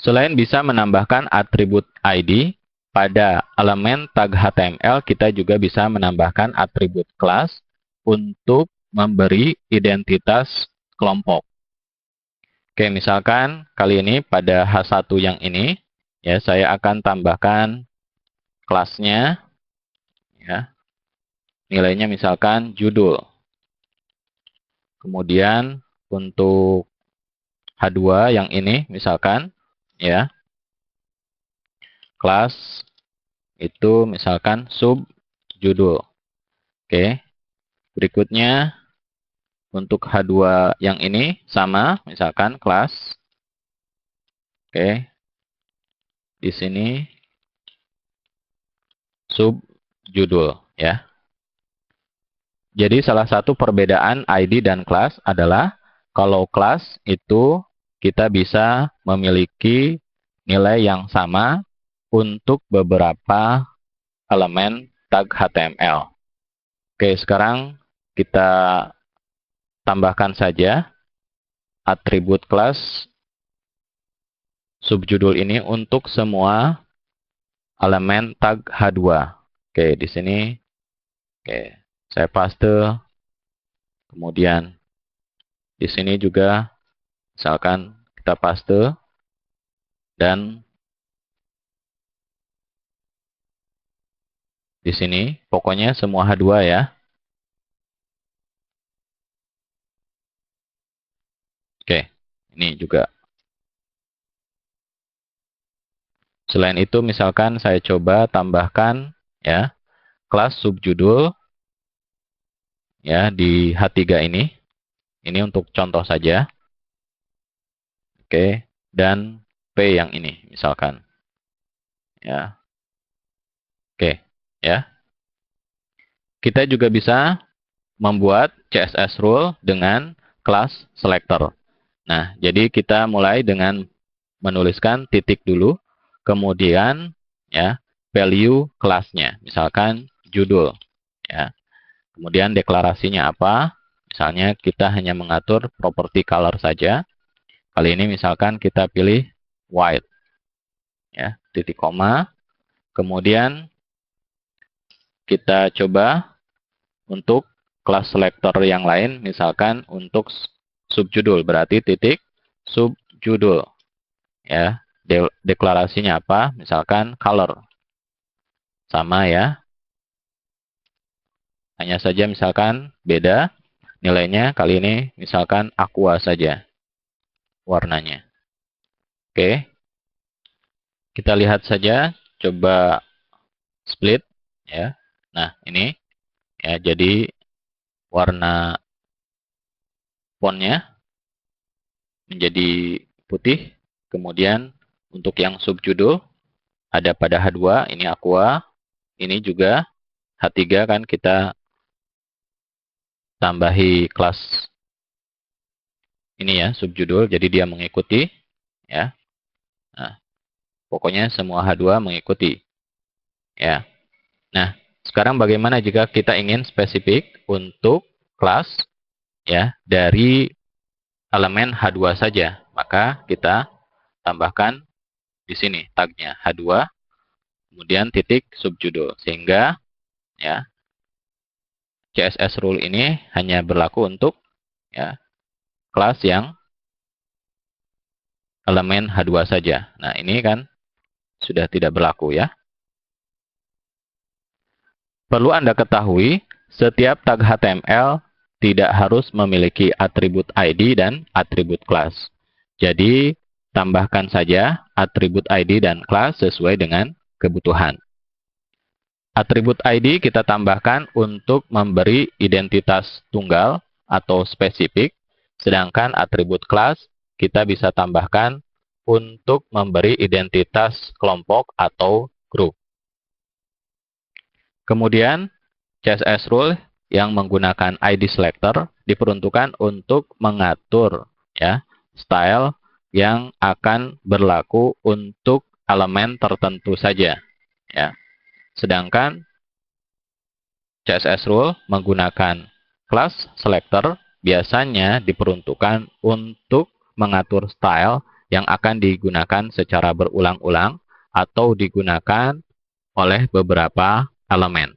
Selain bisa menambahkan atribut ID, pada elemen tag HTML kita juga bisa menambahkan atribut kelas untuk memberi identitas kelompok. Oke, misalkan kali ini pada H1 yang ini, ya saya akan tambahkan kelasnya, ya nilainya misalkan judul. Kemudian untuk H2 yang ini misalkan, ya kelas itu misalkan sub judul. Oke. Berikutnya untuk H2 yang ini sama, misalkan kelas. Oke. Di sini sub judul, ya. Jadi salah satu perbedaan ID dan kelas adalah kalau kelas itu kita bisa memiliki nilai yang sama untuk beberapa elemen tag HTML. Oke, sekarang kita tambahkan saja atribut kelas subjudul ini untuk semua elemen tag H2. Oke, di sini saya paste. Kemudian di sini juga misalkan kita paste dan di sini pokoknya semua H2 ya. Oke, ini juga. Selain itu misalkan saya coba tambahkan ya kelas subjudul ya di H3 ini. Ini untuk contoh saja. Oke, dan P yang ini misalkan. Ya. Oke, ya. Kita juga bisa membuat CSS rule dengan kelas selector. Nah, jadi kita mulai dengan menuliskan titik dulu, kemudian ya value kelasnya, misalkan judul, ya. Kemudian deklarasinya apa? Misalnya kita hanya mengatur property color saja. Kali ini misalkan kita pilih white, ya, titik koma. Kemudian kita coba untuk kelas selector yang lain, misalkan untuk subjudul, berarti titik subjudul. Ya, deklarasinya apa? Misalkan color. Sama ya. Hanya saja misalkan beda nilainya, kali ini misalkan aqua saja warnanya. Oke. Kita lihat saja, coba split ya. Nah, ini ya, jadi warna fontnya menjadi putih. Kemudian untuk yang subjudul ada pada H2, ini aqua, ini juga H3 kan kita tambahi kelas ini ya, subjudul, jadi dia mengikuti ya. Nah, pokoknya semua H2 mengikuti ya. Nah, sekarang bagaimana jika kita ingin spesifik untuk kelas ya dari elemen H2 saja? Maka kita tambahkan di sini tagnya H2 kemudian titik subjudul, sehingga ya CSS rule ini hanya berlaku untuk ya kelas yang elemen H2 saja. Nah, ini kan sudah tidak berlaku ya. Perlu Anda ketahui, setiap tag HTML tidak harus memiliki atribut ID dan atribut kelas. Jadi, tambahkan saja atribut ID dan kelas sesuai dengan kebutuhan. Atribut ID kita tambahkan untuk memberi identitas tunggal atau spesifik, sedangkan atribut kelas kita bisa tambahkan untuk memberi identitas kelompok atau grup. Kemudian, CSS rule yang menggunakan ID selector diperuntukkan untuk mengatur ya style yang akan berlaku untuk elemen tertentu saja ya. Sedangkan CSS rule menggunakan class selector biasanya diperuntukkan untuk mengatur style yang akan digunakan secara berulang-ulang atau digunakan oleh beberapa elemen.